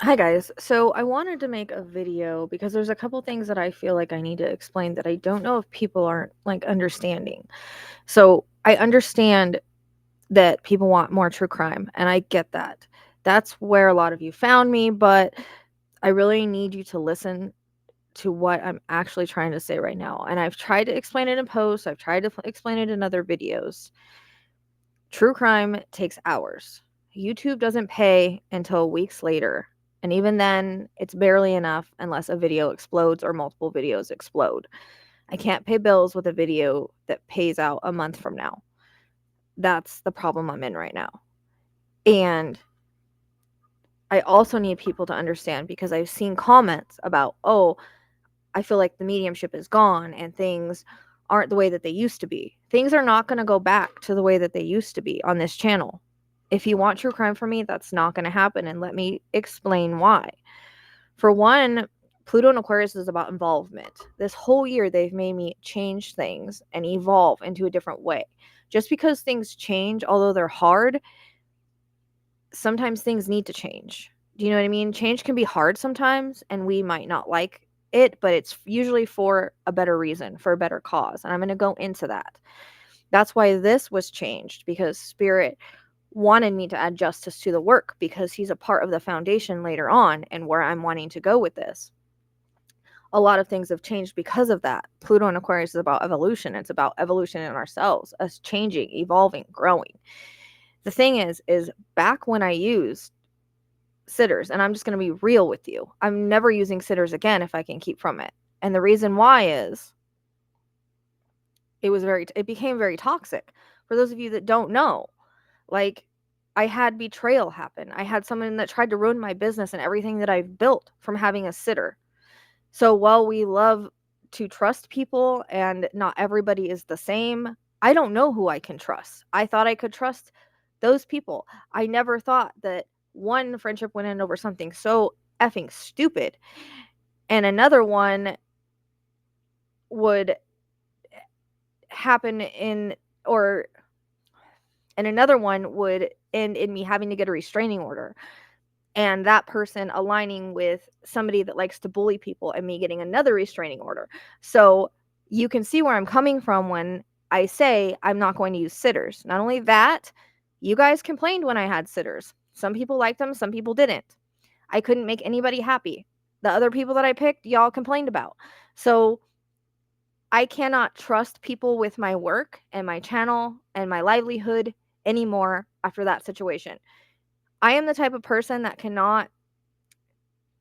Hi guys. So I wanted to make a video because there's a couple things that I feel like I need to explain that I don't know if people aren't like understanding. So I understand that people want more true crime and I get that. That's where a lot of you found me, but I really need you to listen to what I'm actually trying to say right now. And I've tried to explain it in posts, I've tried to explain it in other videos. True crime takes hours. YouTube doesn't pay until weeks later. And even then, it's barely enough unless a video explodes or multiple videos explode. I can't pay bills with a video that pays out a month from now. That's the problem I'm in right now. And I also need people to understand because I've seen comments about, oh, I feel like the mediumship is gone and things aren't the way that they used to be. Things are not going to go back to the way that they used to be on this channel. If you want true crime from me, that's not going to happen. And let me explain why. For one, Pluto and Aquarius is about involvement. This whole year, they've made me change things and evolve into a different way. Just because things change, although they're hard, sometimes things need to change. Do you know what I mean? Change can be hard sometimes, and we might not like it, but it's usually for a better reason, for a better cause. And I'm going to go into that. That's why this was changed, because Spirit wanted me to add justice to the work because he's a part of the foundation later on and where I'm wanting to go with this. A lot of things have changed because of that. Pluto and Aquarius is about evolution. It's about evolution in ourselves, us changing, evolving, growing. The thing is back when I used sitters, and I'm just going to be real with you, I'm never using sitters again if I can keep from it. And the reason why is it became very toxic. For those of you that don't know, like, I had betrayal happen. I had someone that tried to ruin my business and everything that I've built from having a sitter. So while we love to trust people and not everybody is the same, I don't know who I can trust. I thought I could trust those people. I never thought that one friendship went in over something so effing stupid and another one would happen in or and another one would end in me having to get a restraining order, and that person aligning with somebody that likes to bully people and me getting another restraining order. So you can see where I'm coming from when I say I'm not going to use sitters. Not only that, you guys complained when I had sitters. Some people liked them, some people didn't. I couldn't make anybody happy. The other people that I picked, y'all complained about. So I cannot trust people with my work and my channel and my livelihood anymore after that situation. I am the type of person that cannot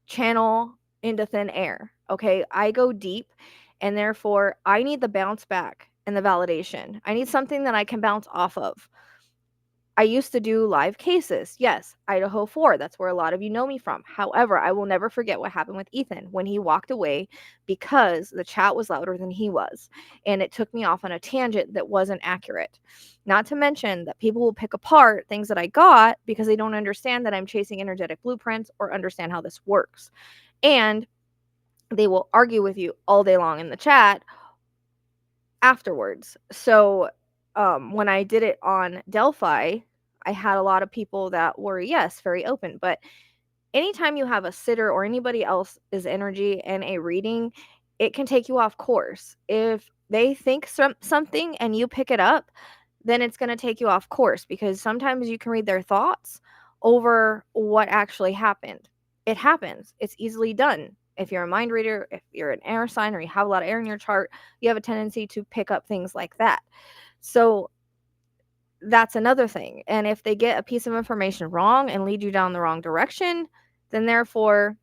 channel into thin air. Okay. I go deep and therefore I need the bounce back and the validation. I need something that I can bounce off of. I used to do live cases. Yes, Idaho 4. That's where a lot of you know me from. However, I will never forget what happened with Ethan when he walked away because the chat was louder than he was. And it took me off on a tangent that wasn't accurate. Not to mention that people will pick apart things that I got because they don't understand that I'm chasing energetic blueprints or understand how this works. And they will argue with you all day long in the chat afterwards. So when I did it on Delphi, I had a lot of people that were, yes, very open. But anytime you have a sitter or anybody else's energy in a reading, it can take you off course. If they think something and you pick it up, then it's going to take you off course because sometimes you can read their thoughts over what actually happened. It happens. It's easily done. If you're a mind reader, if you're an air sign or you have a lot of air in your chart, you have a tendency to pick up things like that. So that's another thing. And if they get a piece of information wrong and lead you down the wrong direction, then therefore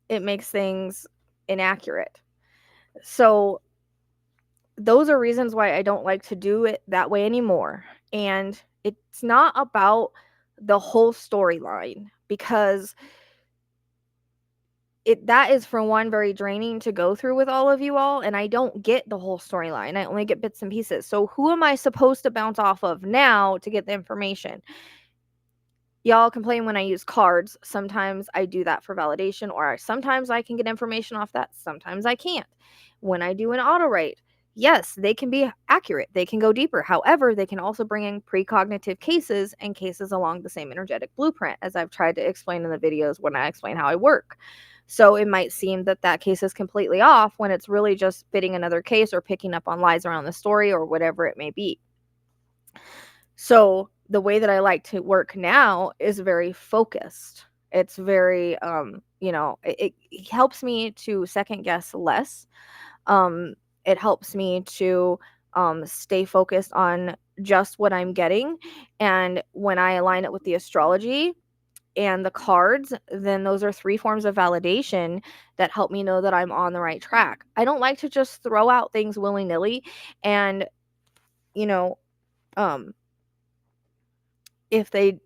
it makes things inaccurate. So those are reasons why I don't like to do it that way anymore. And it's not about the whole storyline because that is, for one, very draining to go through with all of you all, and I don't get the whole storyline. I only get bits and pieces. So who am I supposed to bounce off of now to get the information? Y'all complain when I use cards. Sometimes I do that for validation, or sometimes I can get information off that. Sometimes I can't. When I do an auto write, yes, they can be accurate. They can go deeper. However, they can also bring in precognitive cases and cases along the same energetic blueprint, as I've tried to explain in the videos when I explain how I work. So it might seem that that case is completely off when it's really just fitting another case or picking up on lies around the story or whatever it may be. So the way that I like to work now is very focused. It's very, it helps me to second guess less. Um, it helps me to stay focused on just what I'm getting. And when I align it with the astrology and the cards, then those are three forms of validation that help me know that I'm on the right track. I don't like to just throw out things willy nilly. And, you know, um, if they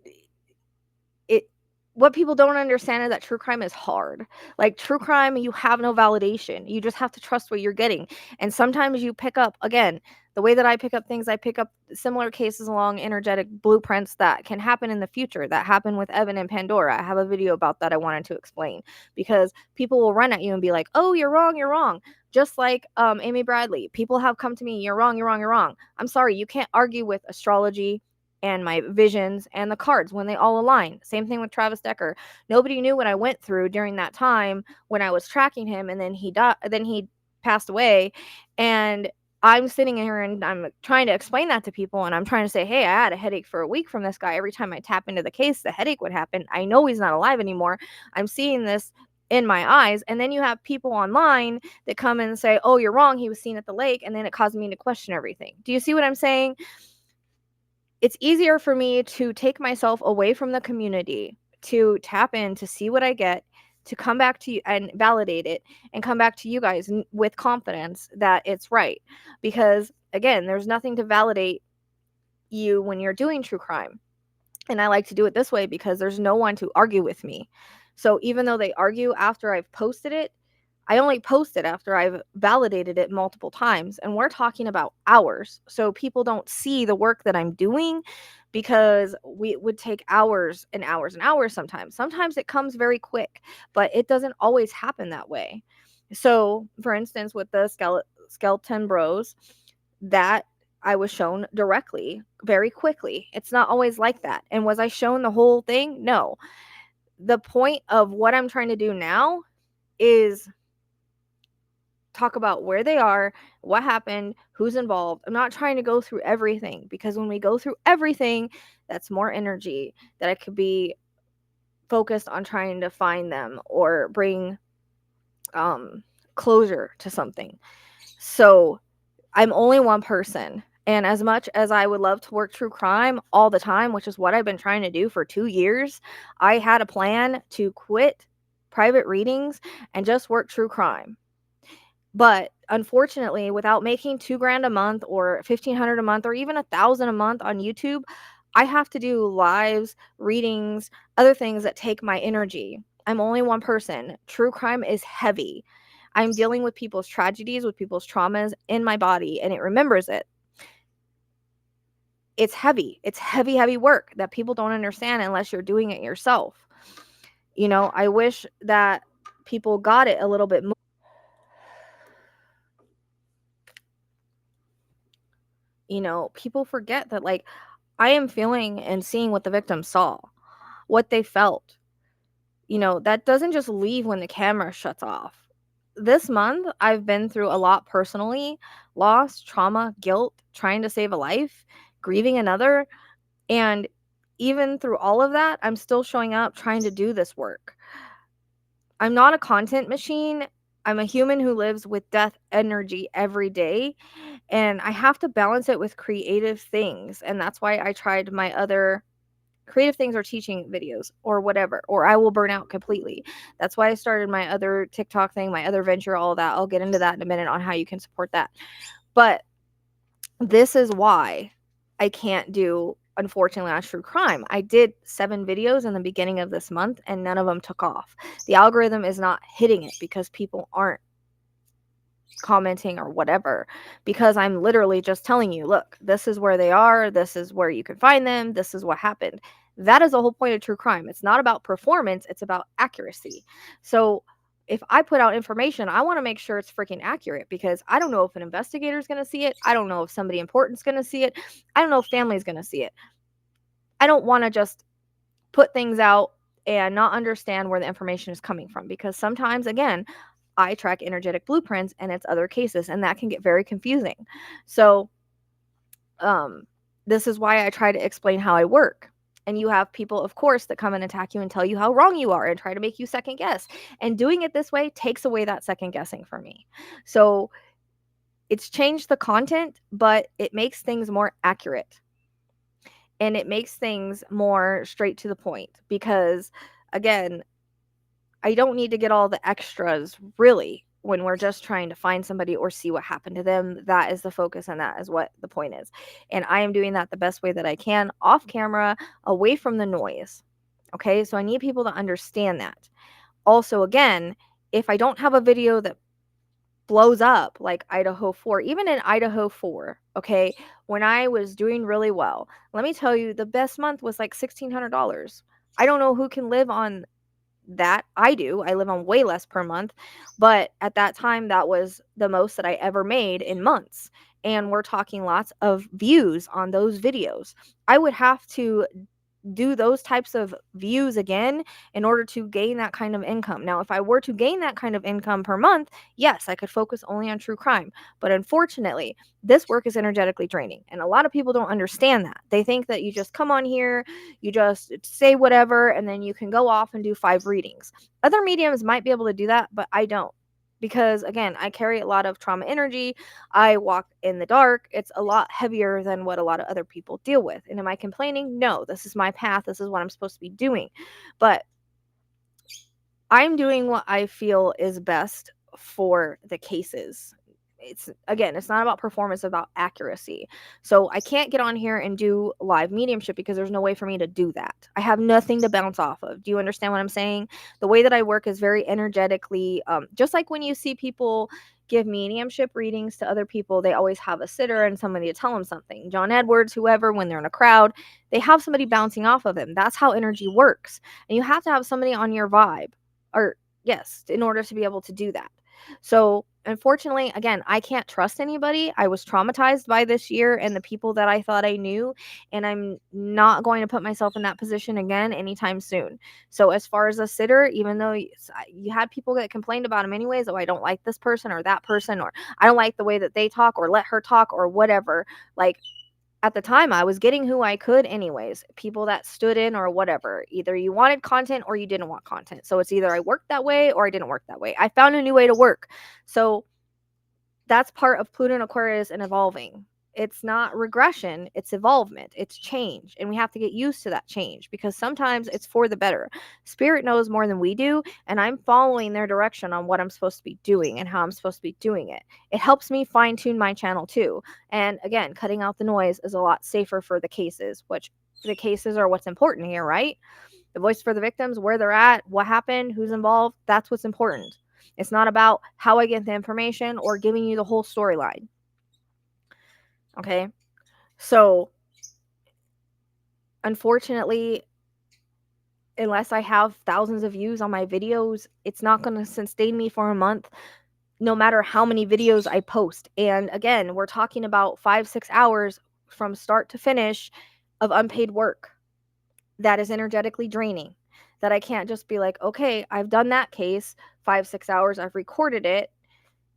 it what people don't understand is that true crime is hard. Like true crime, you have no validation. You just have to trust what you're getting. And sometimes you pick up, again, the way that I pick up things, I pick up similar cases along energetic blueprints that can happen in the future, that happen with Evan and Pandora. I have a video about that I wanted to explain, because people will run at you and be like, oh, you're wrong, you're wrong. Just like Amy Bradley. People have come to me, you're wrong, you're wrong, you're wrong. I'm sorry, you can't argue with astrology and my visions and the cards when they all align. Same thing with Travis Decker. Nobody knew what I went through during that time when I was tracking him, and then he passed away. And I'm sitting here and I'm trying to explain that to people, and I'm trying to say, hey, I had a headache for a week from this guy. Every time I tap into the case, the headache would happen. I know he's not alive anymore. I'm seeing this in my eyes. And then you have people online that come and say, oh, you're wrong, he was seen at the lake, and then it caused me to question everything. Do you see what I'm saying? It's easier for me to take myself away from the community, to tap in, to see what I get, to come back to you and validate it, and come back to you guys with confidence that it's right. Because again, there's nothing to validate you when you're doing true crime. And I like to do it this way because there's no one to argue with me. So even though they argue after I've posted it, I only post it after I've validated it multiple times. And we're talking about hours. So people don't see the work that I'm doing, because it would take hours and hours and hours sometimes. Sometimes it comes very quick, but it doesn't always happen that way. So, for instance, with the skeleton bros, that I was shown directly very quickly. It's not always like that. And was I shown the whole thing? No. The point of what I'm trying to do now is talk about where they are, what happened, who's involved. I'm not trying to go through everything, because when we go through everything, that's more energy that I could be focused on trying to find them or bring closure to something. So I'm only one person. And as much as I would love to work true crime all the time, which is what I've been trying to do for 2 years, I had a plan to quit private readings and just work true crime. But unfortunately, without making $2,000 a month or $1,500 a month or even $1,000 a month on YouTube, I have to do lives, readings, other things that take my energy. I'm only one person. True crime is heavy. I'm dealing with people's tragedies, with people's traumas in my body, and it remembers it. It's heavy. It's heavy, heavy work that people don't understand unless you're doing it yourself. I wish that people got it a little bit more. People forget that, like, I am feeling and seeing what the victim saw, what they felt. That doesn't just leave when the camera shuts off. This month, I've been through a lot personally: loss, trauma, guilt, trying to save a life, grieving another. And even through all of that, I'm still showing up trying to do this work. I'm not a content machine. I'm a human who lives with death energy every day. And I have to balance it with creative things. And that's why I tried my other creative things or teaching videos or whatever, or I will burn out completely. That's why I started my other TikTok thing, my other venture, all that. I'll get into that in a minute on how you can support that. But this is why I can't do, unfortunately, on true crime. I did 7 videos in the beginning of this month and none of them took off. The algorithm is not hitting it because people aren't commenting or whatever, because I'm literally just telling you, look, this is where they are, this is where you can find them, this is what happened. That is the whole point of true crime. It's not about performance, it's about accuracy. So if I put out information, I want to make sure it's freaking accurate, because I don't know if an investigator is going to see it. I don't know if somebody important is going to see it. I don't know if family is going to see it. I don't want to just put things out and not understand where the information is coming from, because sometimes, again, I track energetic blueprints and it's other cases, and that can get very confusing. So, this is why I try to explain how I work. And you have people, of course, that come and attack you and tell you how wrong you are and try to make you second guess. And doing it this way takes away that second guessing for me. So it's changed the content, but it makes things more accurate and it makes things more straight to the point, because, again, I don't need to get all the extras really when we're just trying to find somebody or see what happened to them. That is the focus and that is what the point is. And I am doing that the best way that I can, off camera, away from the noise. Okay, so I need people to understand that. Also, again, if I don't have a video that blows up like Idaho 4, even in Idaho 4, okay, when I was doing really well, let me tell you, the best month was like $1,600. I don't know who can live on that. I do. I live on way less per month, but at that time that was the most that I ever made in months. And we're talking lots of views on those videos. I would have to do those types of views again in order to gain that kind of income. Now, if I were to gain that kind of income per month, yes, I could focus only on true crime. But unfortunately, this work is energetically draining. And a lot of people don't understand that. They think that you just come on here, you just say whatever, and then you can go off and do 5 readings. Other mediums might be able to do that, but I don't. Because, again, I carry a lot of trauma energy. I walk in the dark. It's a lot heavier than what a lot of other people deal with. And am I complaining? No, this is my path. This is what I'm supposed to be doing. But I'm doing what I feel is best for the cases. It's, again, it's not about performance, it's about accuracy. So I can't get on here and do live mediumship because there's no way for me to do that. I have nothing to bounce off of. Do you understand what I'm saying? The way that I work is very energetically, just like when you see people give mediumship readings to other people, they always have a sitter and somebody to tell them something. John Edwards, whoever, when they're in a crowd, they have somebody bouncing off of them. That's how energy works. And you have to have somebody on your vibe, or yes, in order to be able to do that. So, unfortunately, again, I can't trust anybody. I was traumatized by this year and the people that I thought I knew, and I'm not going to put myself in that position again anytime soon. So, as far as a sitter, even though you had people that complained about him anyways, oh, I don't like this person or that person, or I don't like the way that they talk, or let her talk, or whatever. Like, at the time, I was getting who I could anyways, people that stood in or whatever. Either you wanted content or you didn't want content. So it's either I worked that way or I didn't work that way. I found a new way to work. So that's part of Pluto and Aquarius and evolving. It's not regression, it's evolvement, it's change. And we have to get used to that change, because sometimes it's for the better. Spirit knows more than we do, and I'm following their direction on what I'm supposed to be doing and how I'm supposed to be doing it. It helps me fine tune my channel too. And again, cutting out the noise is a lot safer for the cases, which the cases are what's important here, right? The voice for the victims, where they're at, what happened, who's involved, that's what's important. It's not about how I get the information or giving you the whole storyline. Okay? So, unfortunately, unless I have thousands of views on my videos, it's not going to sustain me for a month, no matter how many videos I post. And again, we're talking about 5-6 hours from start to finish of unpaid work that is energetically draining. That I can't just be like, okay, I've done that case, 5-6 hours, I've recorded it.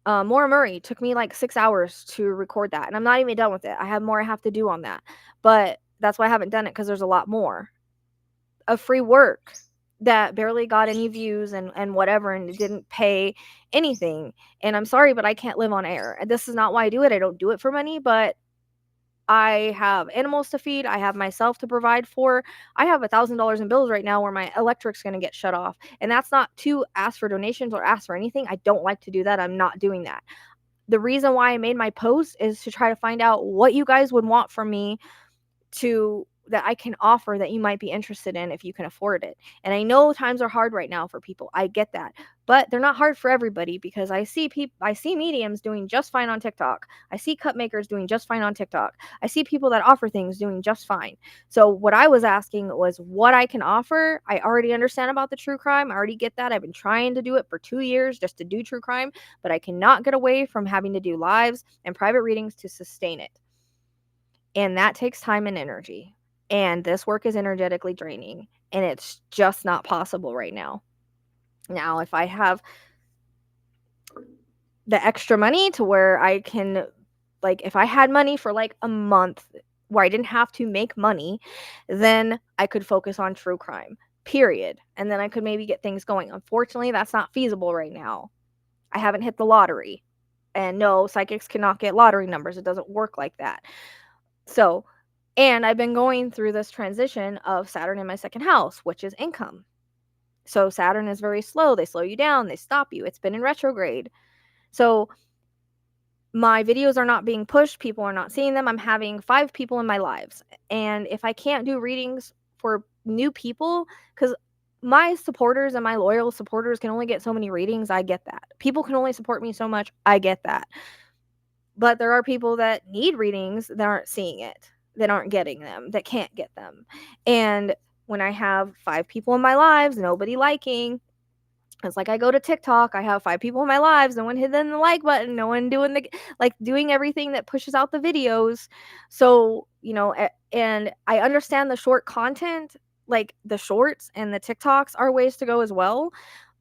Maura Murray took me like 6 hours to record that, and I'm not even done with it. I have more I have to do on that, but that's why I haven't done it, because there's a lot more of free work that barely got any views and whatever, and it didn't pay anything. And I'm sorry, but I can't live on air. And this is not why I do it. I don't do it for money, but I have animals to feed. I have myself to provide for. I have $1,000 in bills right now where my electric's going to get shut off. And that's not to ask for donations or ask for anything. I don't like to do that. I'm not doing that. The reason why I made my post is to try to find out what you guys would want from me to that I can offer that you might be interested in if you can afford it. And I know times are hard right now for people. I get that. But they're not hard for everybody, because I see mediums doing just fine on TikTok. I see cup makers doing just fine on TikTok. I see people that offer things doing just fine. So what I was asking was what I can offer. I already understand about the true crime. I already get that. I've been trying to do it for 2 years just to do true crime, but I cannot get away from having to do lives and private readings to sustain it. And that takes time and energy. And this work is energetically draining, and it's just not possible right now. Now, if I have the extra money to where I can, like, if I had money for like a month where I didn't have to make money, then I could focus on true crime, period. And then I could maybe get things going. Unfortunately, that's not feasible right now. I haven't hit the lottery. And no, psychics cannot get lottery numbers. It doesn't work like that. So, and I've been going through this transition of Saturn in my second house, which is income. So Saturn is very slow. They slow you down, they stop you. It's been in retrograde. So my videos are not being pushed. People are not seeing them. I'm having 5 people in my lives. And if I can't do readings for new people, because my supporters and my loyal supporters can only get so many readings, I get that. People can only support me so much, I get that. But there are people that need readings that aren't seeing it, that aren't getting them, that can't get them. And when I have 5 people in my lives, nobody liking, it's like I go to TikTok, I have 5 people in my lives, no one hitting the like button, no one doing doing everything that pushes out the videos. So, and I understand the short content, like the shorts and the TikToks are ways to go as well.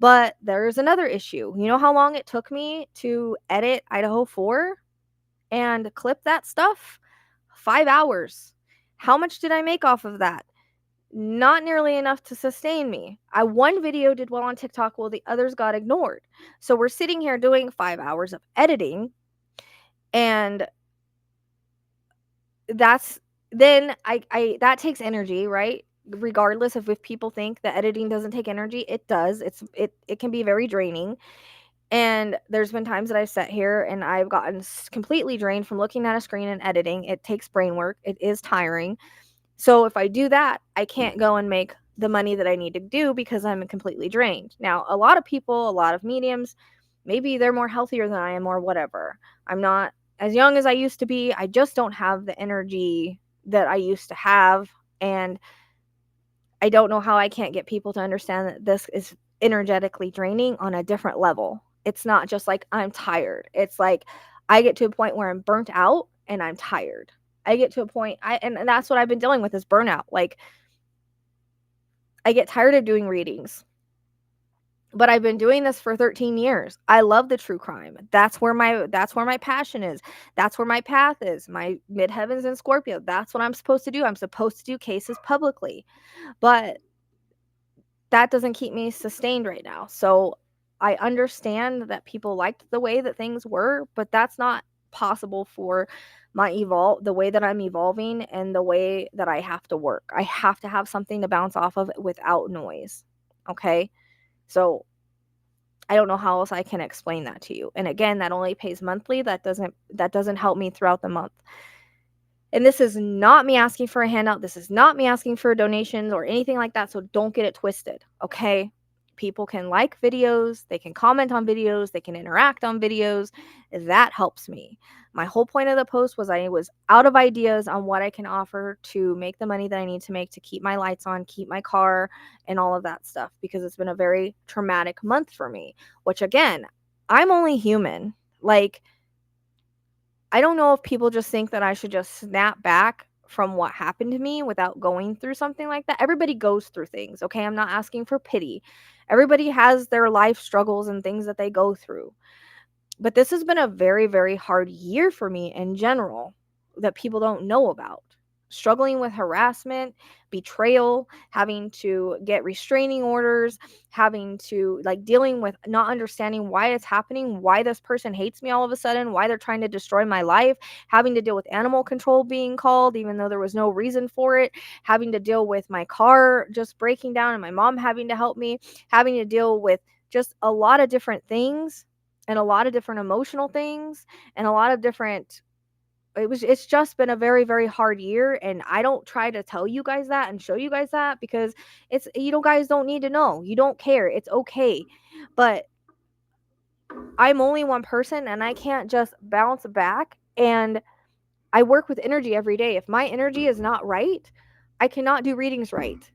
But there's another issue. You know how long it took me to edit Idaho 4 and clip that stuff? 5 hours. How much did I make off of that? Not nearly enough to sustain me. One video did well on TikTok while the others got ignored. So we're sitting here doing 5 hours of editing, and that's then I that takes energy, right? Regardless of if people think that editing doesn't take energy, it does. It can be very draining. And there's been times that I've sat here and I've gotten completely drained from looking at a screen and editing. It takes brain work. It is tiring. So if I do that, I can't go and make the money that I need to do because I'm completely drained. Now, a lot of people, a lot of mediums, maybe they're more healthier than I am or whatever. I'm not as young as I used to be. I just don't have the energy that I used to have. And I don't know how I can't get people to understand that this is energetically draining on a different level. It's not just like I'm tired. It's like I get to a point where I'm burnt out and I'm tired. I get to a point and that's what I've been dealing with is burnout. Like I get tired of doing readings. But I've been doing this for 13 years. I love the true crime. That's where my passion is. That's where my path is. My midheavens in Scorpio. That's what I'm supposed to do. I'm supposed to do cases publicly. But that doesn't keep me sustained right now. So I understand that people liked the way that things were, but that's not possible for the way that I'm evolving and the way that I have to work. I have to have something to bounce off of without noise. Okay? So I don't know how else I can explain that to you. And again, that only pays monthly. That doesn't help me throughout the month. And this is not me asking for a handout. This is not me asking for donations or anything like that. So don't get it twisted. Okay. People can like videos. They can comment on videos. They can interact on videos. That helps me. My whole point of the post was I was out of ideas on what I can offer to make the money that I need to make to keep my lights on, keep my car, and all of that stuff, because it's been a very traumatic month for me, which again, I'm only human. Like, I don't know if people just think that I should just snap back from what happened to me without going through something like that. Everybody goes through things, okay? I'm not asking for pity. Everybody has their life struggles and things that they go through. But this has been a very, very hard year for me in general that people don't know about. Struggling with harassment, betrayal, having to get restraining orders, having to dealing with not understanding why it's happening, why this person hates me all of a sudden, why they're trying to destroy my life, having to deal with animal control being called even though there was no reason for it, having to deal with my car just breaking down and my mom having to help me, having to deal with just a lot of different things and a lot of different emotional things and a lot of different it's just been a very, very hard year, and I don't try to tell you guys that and show you guys that because it's, you know, guys don't need to know. You don't care. It's okay. But I'm only one person and I can't just bounce back, and I work with energy every day. If my energy is not right, I cannot do readings right.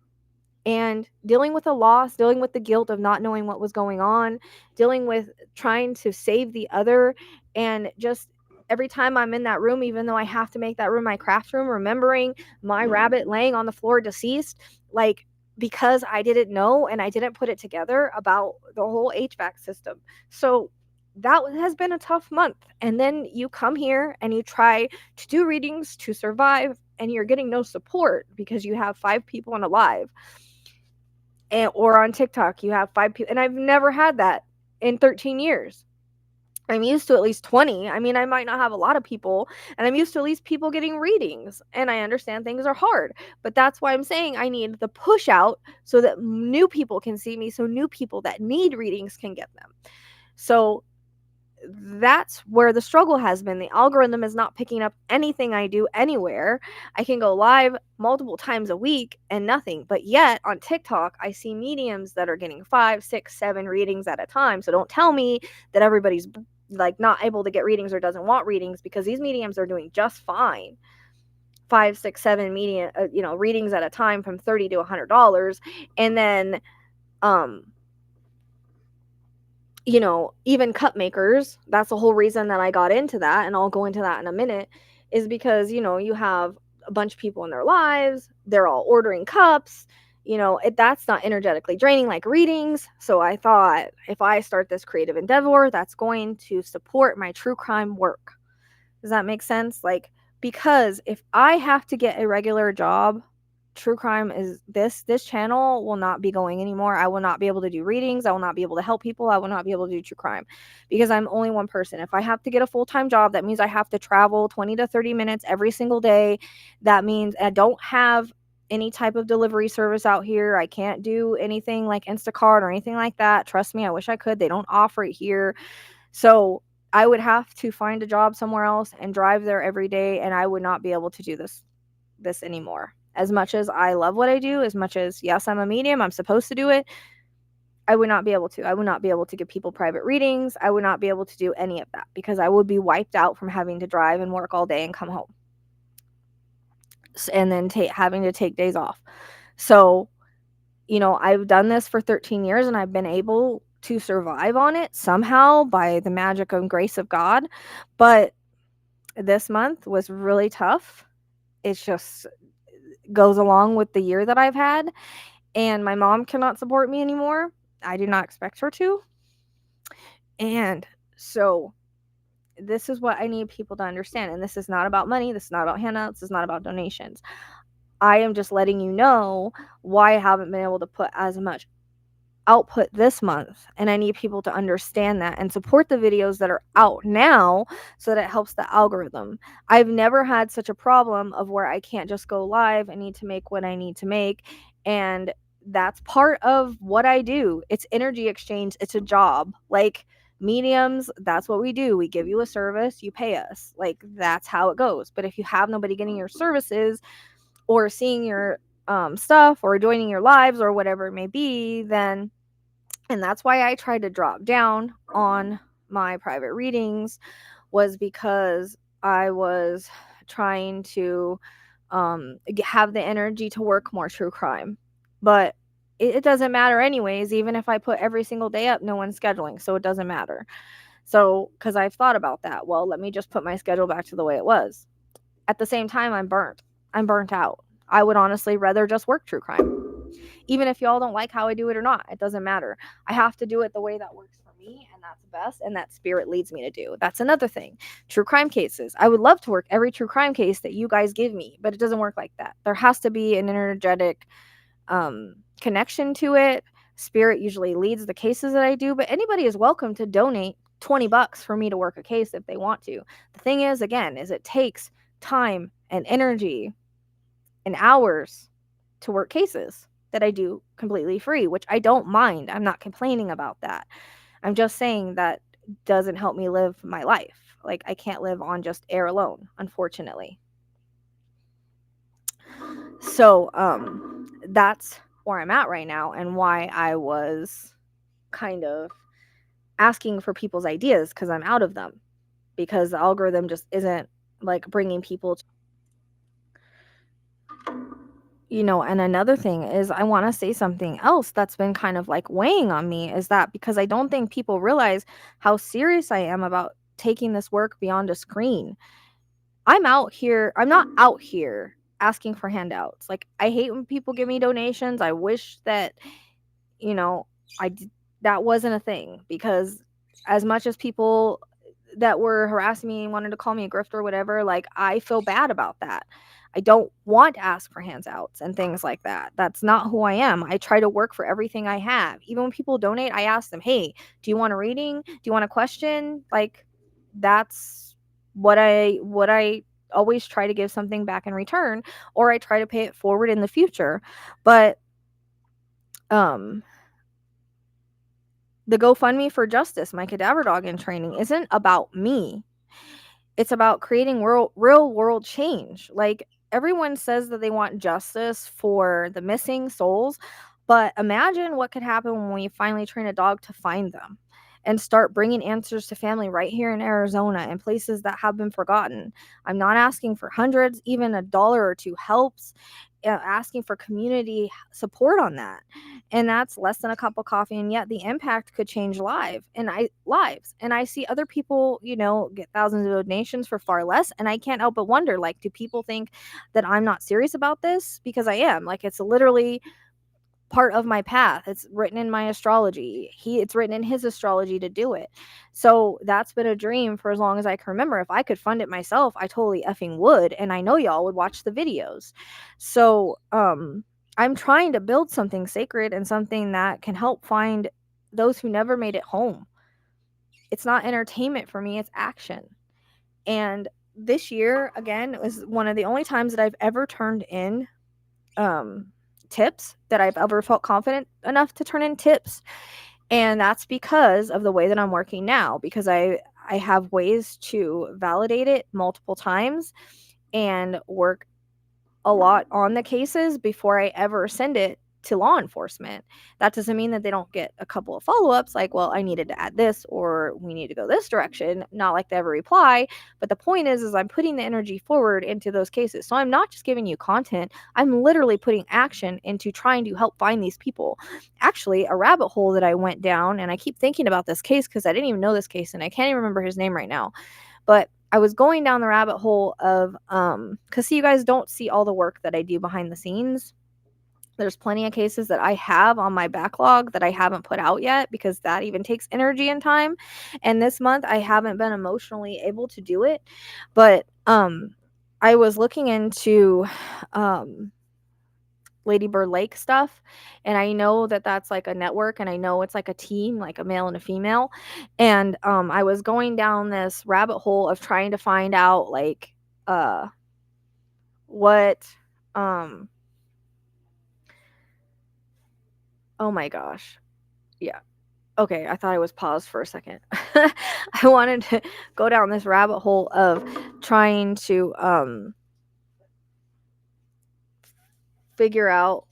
And dealing with the loss, dealing with the guilt of not knowing what was going on, dealing with trying to save the other, and just every time I'm in that room, even though I have to make that room my craft room, remembering my rabbit laying on the floor deceased, like, because I didn't know and I didn't put it together about the whole HVAC system. So that has been a tough month. And then you come here and you try to do readings to survive, and you're getting no support because you have 5 people on a live, and or on TikTok you have 5 people, and I've never had that in 13 years. I'm used to at least 20. I mean, I might not have a lot of people, and I'm used to at least people getting readings, and I understand things are hard, but that's why I'm saying I need the push out so that new people can see me, so new people that need readings can get them. So that's where the struggle has been. The algorithm is not picking up anything I do anywhere. I can go live multiple times a week and nothing. But yet on TikTok, I see mediums that are getting 5, 6, 7 readings at a time. So don't tell me that everybody's like not able to get readings or doesn't want readings, because these mediums are doing just fine. 5, 6, 7 medium, readings at a time from $30 to $100. And then, even cup makers, that's the whole reason that I got into that, and I'll go into that in a minute, is because, you have a bunch of people in their lives, they're all ordering cups, that's not energetically draining like readings. So I thought, if I start this creative endeavor, that's going to support my true crime work. Does that make sense? Like, because if I have to get a regular job, true crime is this channel will not be going anymore. I will not be able to do readings. I will not be able to help people. I will not be able to do true crime because I'm only one person. If I have to get a full-time job, that means I have to travel 20 to 30 minutes every single day. That means I don't have any type of delivery service out here. I can't do anything like Instacart or anything like that. Trust me, I wish I could. They don't offer it here. So I would have to find a job somewhere else and drive there every day, and I would not be able to do this anymore. As much as I love what I do, as much as, yes, I'm a medium, I'm supposed to do it, I would not be able to. I would not be able to give people private readings. I would not be able to do any of that because I would be wiped out from having to drive and work all day and come home. And then having to take days off. So, I've done this for 13 years and I've been able to survive on it somehow by the magic and grace of God. But this month was really tough. It's just goes along with the year that I've had, and my mom cannot support me anymore. I do not expect her to. And so this is what I need people to understand. And this is not about money. This is not about handouts. This is not about donations. I am just letting you know why I haven't been able to put as much output this month, and I need people to understand that and support the videos that are out now so that it helps the algorithm. I've never had such a problem of where I can't just go live. I need to make what I need to make, and that's part of what I do. It's energy exchange. It's a job. Like mediums, that's what we do. We give you a service, you pay us. Like that's how it goes. But if you have nobody getting your services or seeing your stuff or joining your lives or whatever it may be, then, and that's why I tried to drop down on my private readings, was because I was trying to have the energy to work more true crime. But it doesn't matter anyways. Even if I put every single day up, no one's scheduling, so it doesn't matter. So because I've thought about that, well, let me just put my schedule back to the way it was. At the same time, I'm burnt out. I would honestly rather just work true crime. Even if y'all don't like how I do it or not, it doesn't matter. I have to do it the way that works for me, and that's best, and that spirit leads me to do. That's another thing. True crime cases. I would love to work every true crime case that you guys give me, but it doesn't work like that. There has to be an energetic connection to it. Spirit usually leads the cases that I do, but anybody is welcome to donate $20 for me to work a case if they want to. The thing is, again, is it takes time and energy and hours to work cases that I do completely free, which I don't mind. I'm not complaining about that. I'm just saying that doesn't help me live my life. Like, I can't live on just air alone, unfortunately. So, that's where I'm at right now, and why I was kind of asking for people's ideas, because I'm out of them, because the algorithm just isn't like bringing people to, and another thing is, I want to say something else that's been kind of like weighing on me, is that because I don't think people realize how serious I am about taking this work beyond a screen. I'm not out here asking for handouts. Like, I hate when people give me donations. I wish that, you know, I d- that wasn't a thing, because as much as people that were harassing me and wanted to call me a grifter or whatever, like, I feel bad about that. I don't want to ask for handouts and things like that. That's not who I am. I try to work for everything I have. Even when people donate, I ask them, "Hey, do you want a reading? Do you want a question?" Like, that's what I always try to give something back in return, or I try to pay it forward in the future. But um the GoFundMe for Justice, my cadaver dog in training, isn't about me. It's about creating real world change. Like, everyone says that they want justice for the missing souls, but imagine what could happen when we finally train a dog to find them and start bringing answers to family right here in Arizona and places that have been forgotten. I'm not asking for hundreds, even a dollar or two helps. Asking for community support on that, and that's less than a cup of coffee, and yet the impact could change lives. And I see other people, get thousands of donations for far less, and I can't help but wonder, like, do people think that I'm not serious about this? Because I am. Like, it's literally part of my path. It's written in my astrology. It's written in his astrology to do it. So that's been a dream for as long as I can remember. If I could fund it myself, I totally effing would, and I know y'all would watch the videos. So, I'm trying to build something sacred and something that can help find those who never made it home. It's not entertainment for me, it's action. And this year, again, was one of the only times that I've ever turned in um tips, that I've ever felt confident enough to turn in tips. And that's because of the way that I'm working now, because I have ways to validate it multiple times and work a lot on the cases before I ever send it to law enforcement. That doesn't mean that they don't get a couple of follow-ups, like, well, I needed to add this, or we need to go this direction. Not like they ever reply, but the point is I'm putting the energy forward into those cases. So I'm not just giving you content, I'm literally putting action into trying to help find these people. Actually, a rabbit hole that I went down, and I keep thinking about this case because I didn't even know this case and I can't even remember his name right now. But I was going down the rabbit hole of cuz see, you guys don't see all the work that I do behind the scenes. There's plenty of cases that I have on my backlog that I haven't put out yet, because that even takes energy and time. And this month I haven't been emotionally able to do it. But I was looking into um Lady Bird Lake stuff, and I know that that's like a network, and I know it's like a team, like a male and a female. And I was going down this rabbit hole of trying to find out, like, uh what um oh my gosh. Yeah. Okay, I thought I was paused for a second. I wanted to go down this rabbit hole of trying to figure out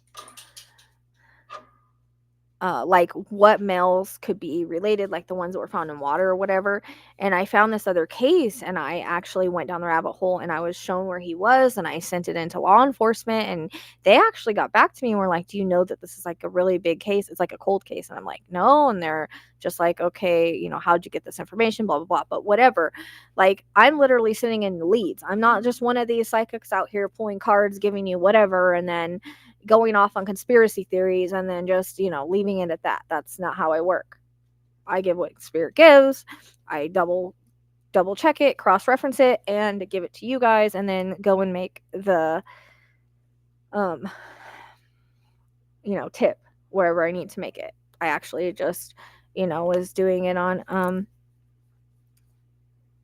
like, what males could be related, like the ones that were found in water or whatever. And I found this other case, and I actually went down the rabbit hole, and I was shown where he was, and I sent it into law enforcement, and they actually got back to me and were like, "Do you know that this is like a really big case? It's like a cold case." And I'm like, "No." And they're just like, "Okay, how'd you get this information? Blah, blah, blah." But whatever. Like, I'm literally sitting in the leads. I'm not just one of these psychics out here pulling cards, giving you whatever, and then going off on conspiracy theories and then just, leaving it at that. That's not how I work. I give what spirit gives. I double check it, cross reference it, and give it to you guys, and then go and make the um tip wherever I need to make it. I actually just, was doing it on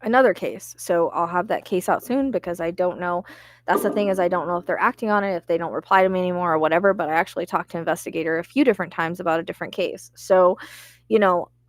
another case. So I'll have that case out soon, because I don't know. That's the thing, is I don't know if they're acting on it, if they don't reply to me anymore or whatever. But I actually talked to an investigator a few different times about a different case. So,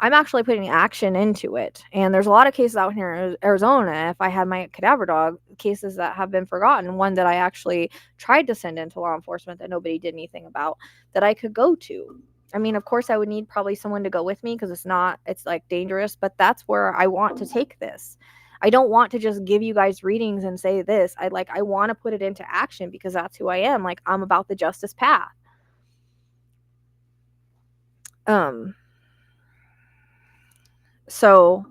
I'm actually putting action into it. And there's a lot of cases out here in Arizona. If I had my cadaver dog, cases that have been forgotten, one that I actually tried to send into law enforcement that nobody did anything about, that I could go to. I mean, of course, I would need probably someone to go with me because it's like dangerous, but that's where I want to take this. I don't want to just give you guys readings and say this. I want to put it into action because that's who I am. Like, I'm about the justice path. So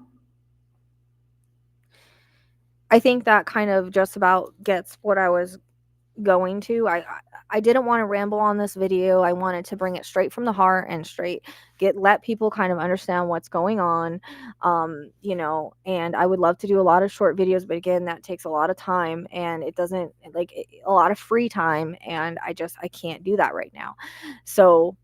I think that kind of just about gets what I was going to. I didn't want to ramble on this video. I wanted to bring it straight from the heart and let people kind of understand what's going on. And I would love to do a lot of short videos, but again, that takes a lot of time, and it doesn't a lot of free time, and I can't do that right now. So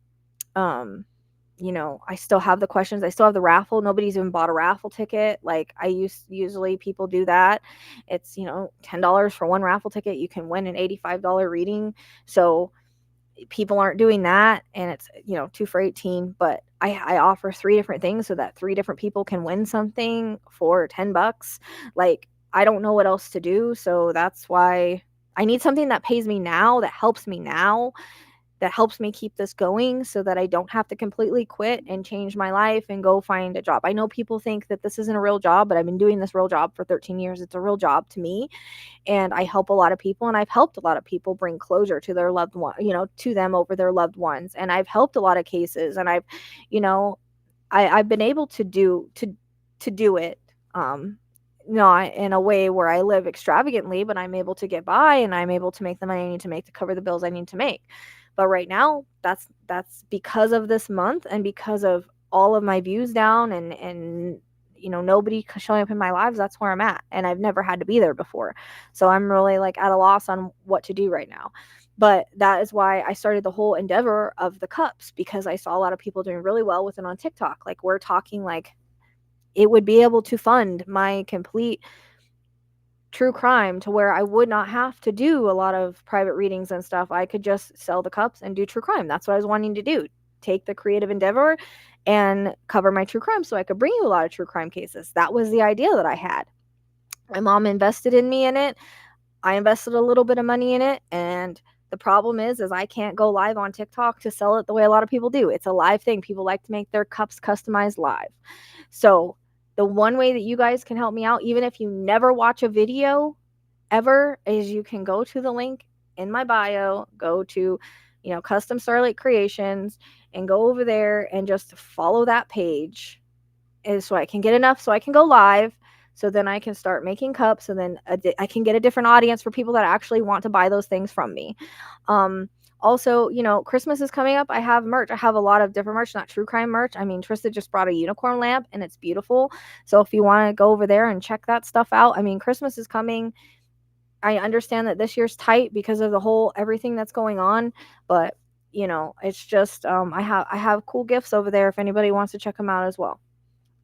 I still have the questions. I still have the raffle. Nobody's even bought a raffle ticket. Like usually people do that. It's, $10 for one raffle ticket. You can win an $85 reading. So people aren't doing that. And it's, 2 for 18, but I offer 3 different things so that 3 different people can win something for $10. Like, I don't know what else to do. So that's why I need something that pays me now, that helps me now, that helps me keep this going so that I don't have to completely quit and change my life and go find a job. I know people think that this isn't a real job, but I've been doing this real job for 13 years. It's a real job to me, and I help a lot of people, and I've helped a lot of people bring closure to their loved one, to them over their loved ones. And I've helped a lot of cases, and you know, I've been able to do it. Not in a way where I live extravagantly, but I'm able to get by, and I'm able to make the money I need to make to cover the bills I need to make. But right now, that's because of this month and because of all of my views down, and nobody showing up in my lives. That's where I'm at, and I've never had to be there before. So I'm really like at a loss on what to do right now. But that is why I started the whole endeavor of the cups, because I saw a lot of people doing really well with it on TikTok. Like, we're talking like it would be able to fund my complete true crime to where I would not have to do a lot of private readings and stuff. I could just sell the cups and do true crime. That's what I was wanting to do. Take the creative endeavor and cover my true crime so I could bring you a lot of true crime cases. That was the idea that I had. My mom invested in me in it. I invested a little bit of money in it, and the problem is I can't go live on TikTok to sell it the way a lot of people do. It's a live thing. People like to make their cups customized live. So the one way that you guys can help me out, even if you never watch a video ever, is you can go to the link in my bio, go to, Custom Starlight Creations, and go over there and just follow that page, is so I can get enough so I can go live. So then I can start making cups, and then I can get a different audience for people that actually want to buy those things from me. Also, Christmas is coming up. I have merch. I have a lot of different merch, not true crime merch. I mean, Trista just brought a unicorn lamp, and it's beautiful. So if you want to go over there and check that stuff out, I mean, Christmas is coming. I understand that this year's tight because of the whole everything that's going on, but it's just I have cool gifts over there if anybody wants to check them out as well.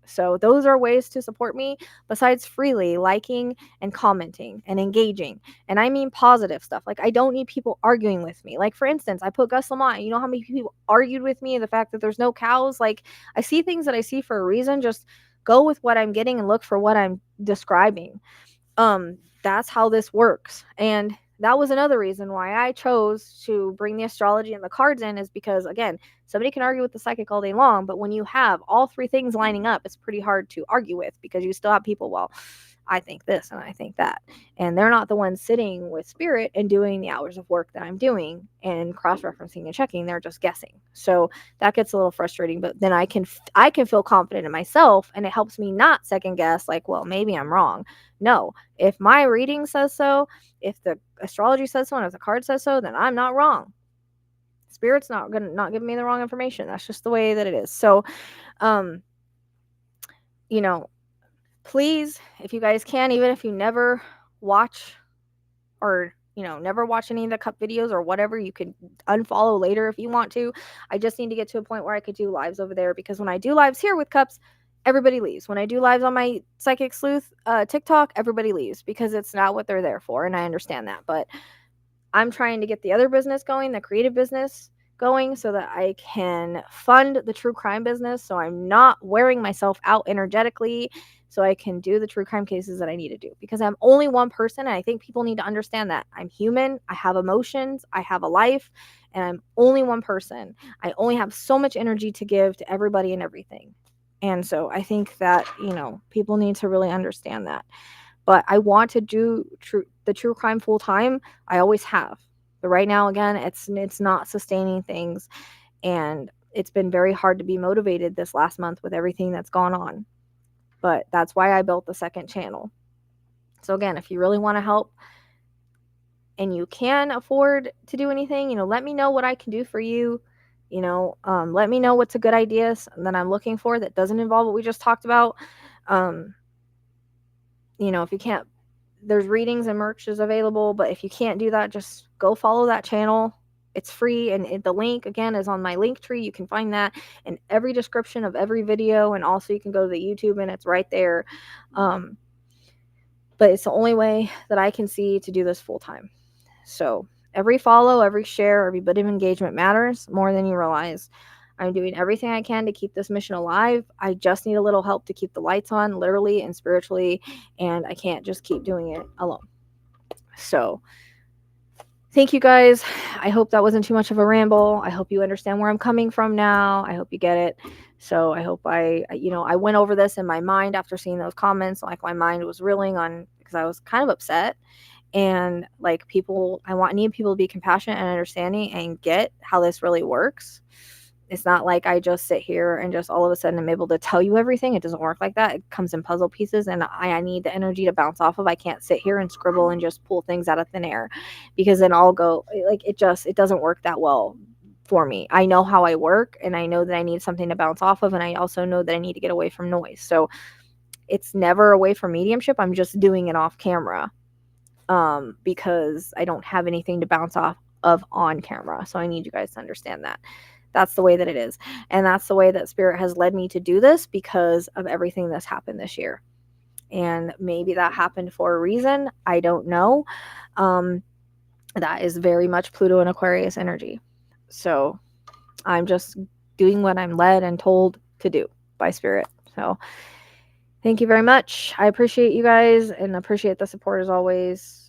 So those are ways to support me besides freely liking and commenting and engaging. And I mean positive stuff. Like, I don't need people arguing with me. Like, for instance, I put Gus Lamont. You know how many people argued with me? The fact that there's no cows. Like, I see things that I see for a reason. Just go with what I'm getting and look for what I'm describing. That's how this works. And that was another reason why I chose to bring the astrology and the cards in, is because, again, somebody can argue with the psychic all day long, but when you have all 3 things lining up, it's pretty hard to argue with, because you still have people, well, I think this and I think that, and they're not the ones sitting with spirit and doing the hours of work that I'm doing and cross-referencing and checking. They're just guessing. So that gets a little frustrating, but then I can feel confident in myself, and it helps me not second guess, like, well, maybe I'm wrong. No, if my reading says so, if the astrology says so, and if the card says so, then I'm not wrong. Spirit's not giving me the wrong information. That's just the way that it is. So, please, if you guys can, even if you never watch, or never watch any of the cup videos or whatever, you could unfollow later if you want to. I just need to get to a point where I could do lives over there, because when I do lives here with cups, everybody leaves. When I do lives on my Psychic Sleuth TikTok, everybody leaves, because it's not what they're there for, and I understand that. But I'm trying to get the other business going, the creative business, going so that I can fund the true crime business, so I'm not wearing myself out energetically, so I can do the true crime cases that I need to do, because I'm only one person, and I think people need to understand that I'm human, I have emotions, I have a life, and I'm only one person. I only have so much energy to give to everybody and everything. And so I think that, people need to really understand that. But I want to do the true crime full time. I always have. But right now, again, it's not sustaining things, and it's been very hard to be motivated this last month with everything that's gone on. But that's why I built the second channel. So again, if you really want to help and you can afford to do anything, let me know what I can do for you. Let me know what's a good idea that I'm looking for that doesn't involve what we just talked about. Um, if you can't, there's readings and merch is available, but if you can't do that, just go follow that channel. It's free, and the link again is on my Linktree. You can find that in every description of every video, and also you can go to the YouTube and it's right there. But it's the only way that I can see to do this full time. So every follow, every share, every bit of engagement matters more than you realize. I'm doing everything I can to keep this mission alive. I just need a little help to keep the lights on, literally and spiritually, and I can't just keep doing it alone. So thank you guys. I hope that wasn't too much of a ramble. I hope you understand where I'm coming from now. I hope you get it. So I hope I went over this in my mind after seeing those comments. Like, my mind was reeling on, because I was kind of upset. And like, need people to be compassionate and understanding and get how this really works. It's not like I just sit here and just all of a sudden I'm able to tell you everything. It doesn't work like that. It comes in puzzle pieces, and I need the energy to bounce off of. I can't sit here and scribble and just pull things out of thin air, because then I'll go like, it doesn't work that well for me. I know how I work, and I know that I need something to bounce off of, and I also know that I need to get away from noise. So it's never away from mediumship. I'm just doing it off camera, because I don't have anything to bounce off of on camera. So I need you guys to understand that. That's the way that it is. And that's the way that Spirit has led me to do this, because of everything that's happened this year. And maybe that happened for a reason. I don't know. That is very much Pluto and Aquarius energy. So I'm just doing what I'm led and told to do by Spirit. So thank you very much. I appreciate you guys and appreciate the support as always.